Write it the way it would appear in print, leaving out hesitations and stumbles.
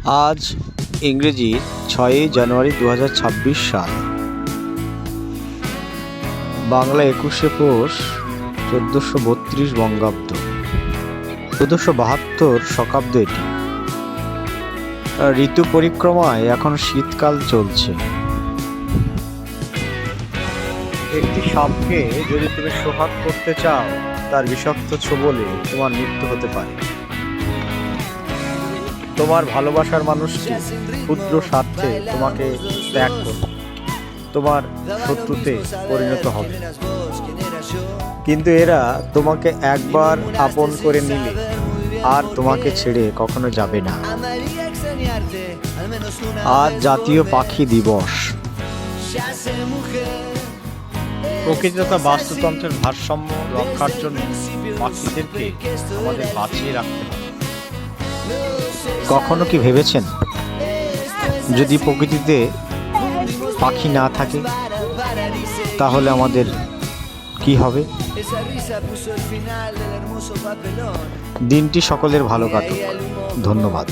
আজ ইংরেজির 6ই জানুয়ারি 2026 সাল, বাংলা 21শে পৌষ 1432 বঙ্গাব্দ, 1472 শকাব্দ। এটি ঋতু পরিক্রমায় এখন শীতকাল চলছে। একটি সাপকে যদি তুমি সোহাগ করতে চাও, তার বিষাক্ত ছোবলে তোমার মৃত্যু হতে পারে। তোমার ভালোবাসার মানুষটি ক্ষুদ্র স্বার্থে তোমাকে ত্যাগ করবে, তোমার শত্রুতে পরিণত হবে। কিন্তু এরা তোমাকে একবার আপন করে নিলে আর তোমাকে ছেড়ে কখনো যাবে না। আজ জাতীয় পাখি দিবস। প্রকৃতি তথা বাস্তুতন্ত্রের ভারসাম্য রক্ষার জন্য পাখিদেরকে আমাদের বাঁচিয়ে রাখতে হবে। কখনো কি ভেবেছেন, যদি প্রকৃতিতে পাখি না থাকে তাহলে আমাদের কি হবে? দিনটি সকলের ভালো কাটুক। ধন্যবাদ।